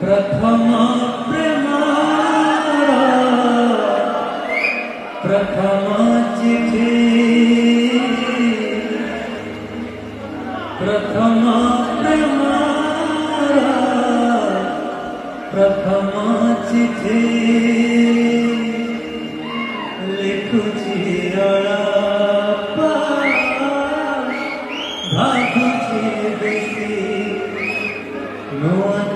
प्रथम प्रेमार प्रथम चिठी प्रथम प्रेमार प्रथम चिठी लिखुची अळापा भागुची बेसी नुआ